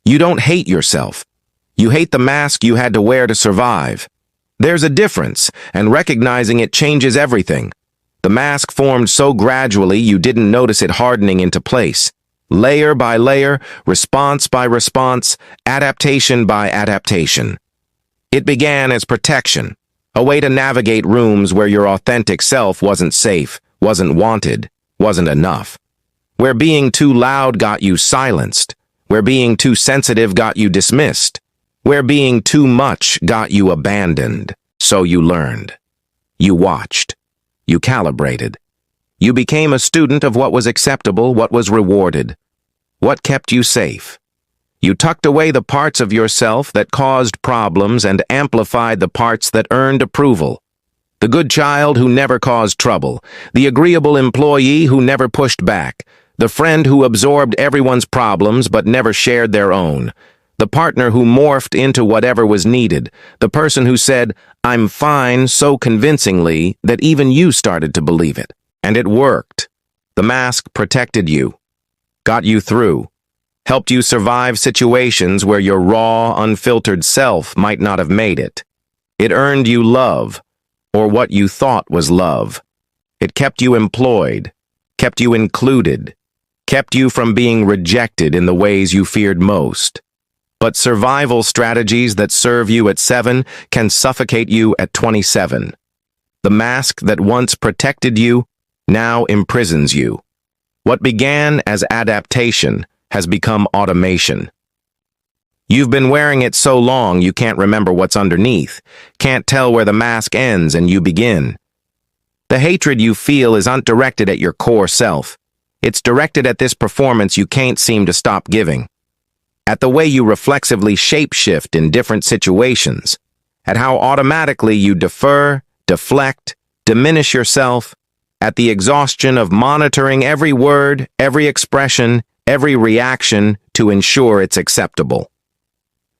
You don't hate yourself. You hate the mask you had to wear to survive. There's a difference, and recognizing it changes everything. The mask formed so gradually you didn't notice it hardening into place. Layer by layer, response by response, adaptation by adaptation. It began as protection, a way to navigate rooms where your authentic self wasn't safe, wasn't wanted, wasn't enough. Where being too loud got you silenced, where being too sensitive got you dismissed, where being too much got you abandoned. So you learned. You watched. You calibrated. You became a student of what was acceptable, what was rewarded, what kept you safe. You tucked away the parts of yourself that caused problems and amplified the parts that earned approval. The good child who never caused trouble, the agreeable employee who never pushed back, the friend who absorbed everyone's problems but never shared their own, the partner who morphed into whatever was needed, the person who said, "I'm fine," so convincingly that even you started to believe it. And it worked. The mask protected you, got you through, helped you survive situations where your raw, unfiltered self might not have made it. It earned you love, or what you thought was love. It kept you employed, kept you included, kept you from being rejected in the ways you feared most. But survival strategies that serve you at 7 can suffocate you at 27. The mask that once protected you now imprisons you. What began as adaptation has become automation. You've been wearing it so long you can't remember what's underneath, can't tell where the mask ends and you begin. The hatred you feel is undirected at your core self. It's directed at this performance you can't seem to stop giving. At the way you reflexively shapeshift in different situations, at how automatically you defer, deflect, diminish yourself, at the exhaustion of monitoring every word, every expression, every reaction to ensure it's acceptable.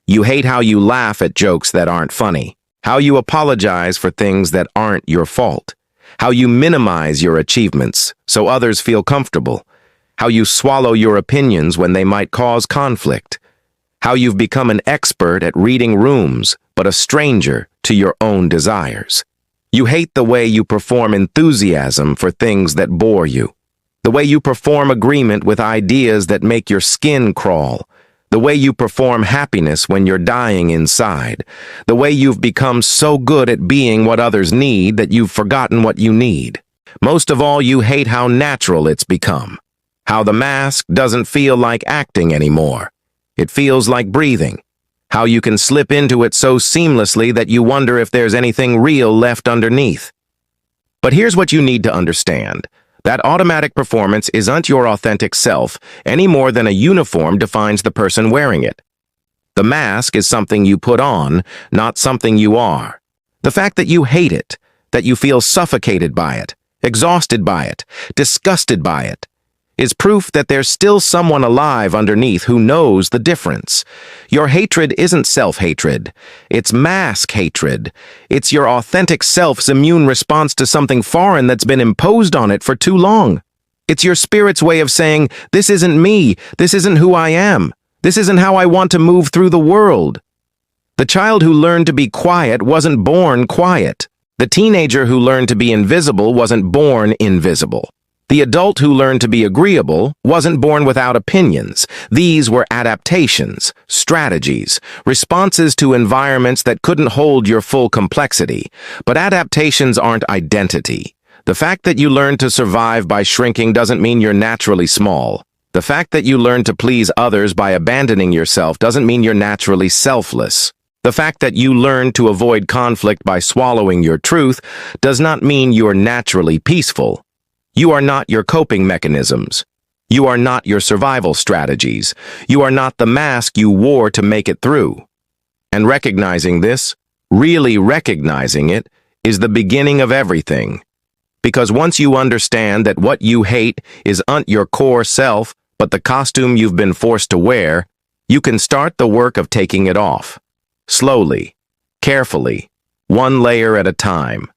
You hate how you laugh at jokes that aren't funny, how you apologize for things that aren't your fault, how you minimize your achievements so others feel comfortable, how you swallow your opinions when they might cause conflict, how you've become an expert at reading rooms but a stranger to your own desires. You hate the way you perform enthusiasm for things that bore you, the way you perform agreement with ideas that make your skin crawl, the way you perform happiness when you're dying inside, the way you've become so good at being what others need that you've forgotten what you need. Most of all, you hate how natural it's become, how the mask doesn't feel like acting anymore. It feels like breathing. How you can slip into it so seamlessly that you wonder if there's anything real left underneath. But here's what you need to understand. That automatic performance isn't your authentic self any more than a uniform defines the person wearing it. The mask is something you put on, not something you are. The fact that you hate it, that you feel suffocated by it, exhausted by it, disgusted by it, is proof that there's still someone alive underneath who knows the difference. Your hatred isn't self-hatred. It's mask hatred. It's your authentic self's immune response to something foreign that's been imposed on it for too long. It's your spirit's way of saying, "This isn't me. This isn't who I am. This isn't how I want to move through the world." The child who learned to be quiet wasn't born quiet. The teenager who learned to be invisible wasn't born invisible. The adult who learned to be agreeable wasn't born without opinions. These were adaptations, strategies, responses to environments that couldn't hold your full complexity. But adaptations aren't identity. The fact that you learned to survive by shrinking doesn't mean you're naturally small. The fact that you learned to please others by abandoning yourself doesn't mean you're naturally selfless. The fact that you learned to avoid conflict by swallowing your truth does not mean you're naturally peaceful. You are not your coping mechanisms. You are not your survival strategies. You are not the mask you wore to make it through. And recognizing this, really recognizing it, is the beginning of everything. Because once you understand that what you hate isn't your core self, but the costume you've been forced to wear, you can start the work of taking it off. Slowly, carefully, one layer at a time.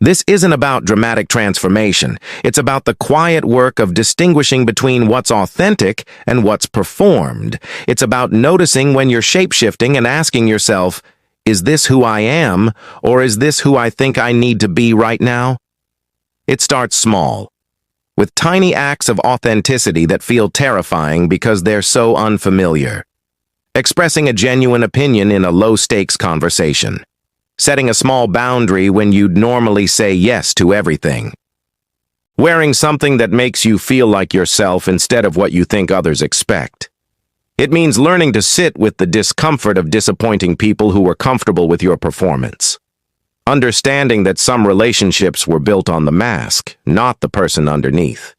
This isn't about dramatic transformation. It's about the quiet work of distinguishing between what's authentic and what's performed. It's about noticing when you're shape-shifting and asking yourself, is this who I am, or is this who I think I need to be right now? It starts small, with tiny acts of authenticity that feel terrifying because they're so unfamiliar. Expressing a genuine opinion in a low-stakes conversation. Setting a small boundary when you'd normally say yes to everything. Wearing something that makes you feel like yourself instead of what you think others expect. It means learning to sit with the discomfort of disappointing people who were comfortable with your performance. Understanding that some relationships were built on the mask, not the person underneath.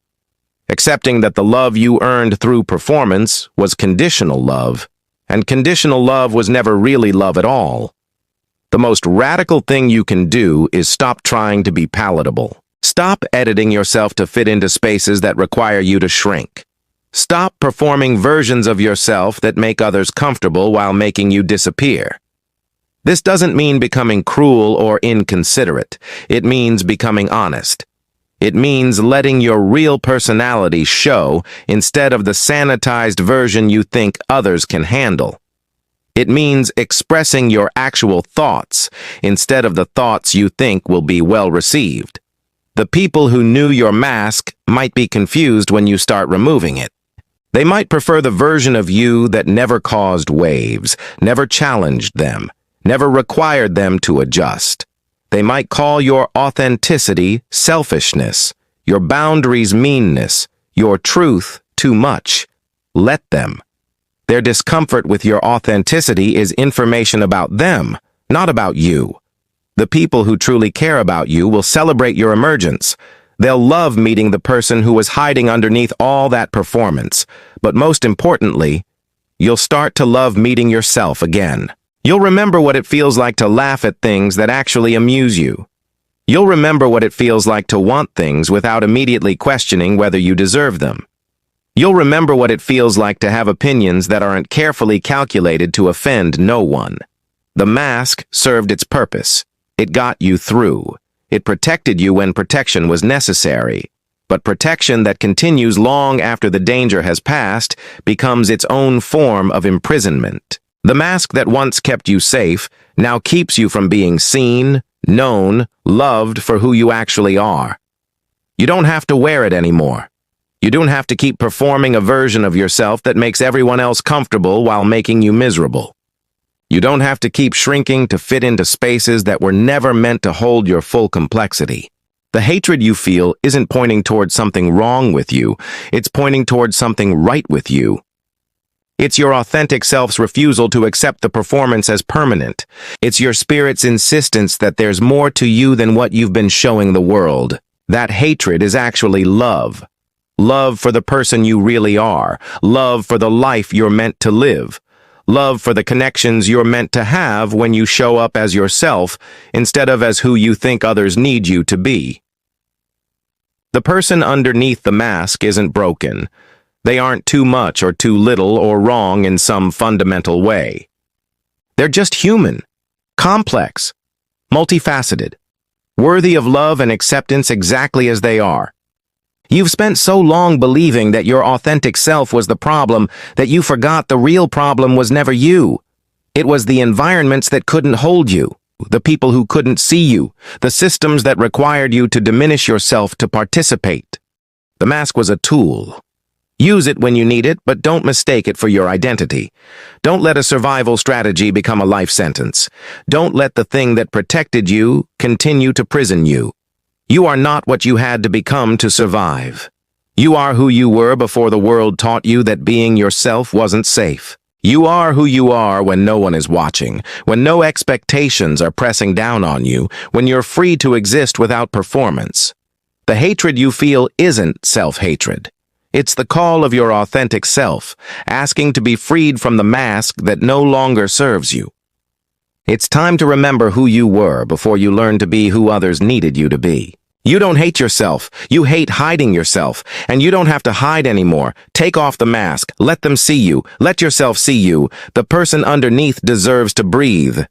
Accepting that the love you earned through performance was conditional love, and conditional love was never really love at all. The most radical thing you can do is stop trying to be palatable. Stop editing yourself to fit into spaces that require you to shrink. Stop performing versions of yourself that make others comfortable while making you disappear. This doesn't mean becoming cruel or inconsiderate. It means becoming honest. It means letting your real personality show instead of the sanitized version you think others can handle. It means expressing your actual thoughts instead of the thoughts you think will be well received. The people who knew your mask might be confused when you start removing it. They might prefer the version of you that never caused waves, never challenged them, never required them to adjust. They might call your authenticity selfishness, your boundaries meanness, your truth too much. Let them. Their discomfort with your authenticity is information about them, not about you. The people who truly care about you will celebrate your emergence. They'll love meeting the person who was hiding underneath all that performance. But most importantly, you'll start to love meeting yourself again. You'll remember what it feels like to laugh at things that actually amuse you. You'll remember what it feels like to want things without immediately questioning whether you deserve them. You'll remember what it feels like to have opinions that aren't carefully calculated to offend no one. The mask served its purpose. It got you through. It protected you when protection was necessary. But protection that continues long after the danger has passed becomes its own form of imprisonment. The mask that once kept you safe now keeps you from being seen, known, loved for who you actually are. You don't have to wear it anymore. You don't have to keep performing a version of yourself that makes everyone else comfortable while making you miserable. You don't have to keep shrinking to fit into spaces that were never meant to hold your full complexity. The hatred you feel isn't pointing towards something wrong with you, it's pointing towards something right with you. It's your authentic self's refusal to accept the performance as permanent. It's your spirit's insistence that there's more to you than what you've been showing the world. That hatred is actually love. Love for the person you really are. Love for the life you're meant to live. Love for the connections you're meant to have when you show up as yourself instead of as who you think others need you to be. The person underneath the mask isn't broken. They aren't too much or too little or wrong in some fundamental way. They're just human, complex, multifaceted, worthy of love and acceptance exactly as they are. You've spent so long believing that your authentic self was the problem that you forgot the real problem was never you. It was the environments that couldn't hold you, the people who couldn't see you, the systems that required you to diminish yourself to participate. The mask was a tool. Use it when you need it, but don't mistake it for your identity. Don't let a survival strategy become a life sentence. Don't let the thing that protected you continue to prison you. You are not what you had to become to survive. You are who you were before the world taught you that being yourself wasn't safe. You are who you are when no one is watching, when no expectations are pressing down on you, when you're free to exist without performance. The hatred you feel isn't self-hatred. It's the call of your authentic self, asking to be freed from the mask that no longer serves you. It's time to remember who you were before you learn to be who others needed you to be. You don't hate yourself. You hate hiding yourself. And you don't have to hide anymore. Take off the mask. Let them see you. Let yourself see you. The person underneath deserves to breathe.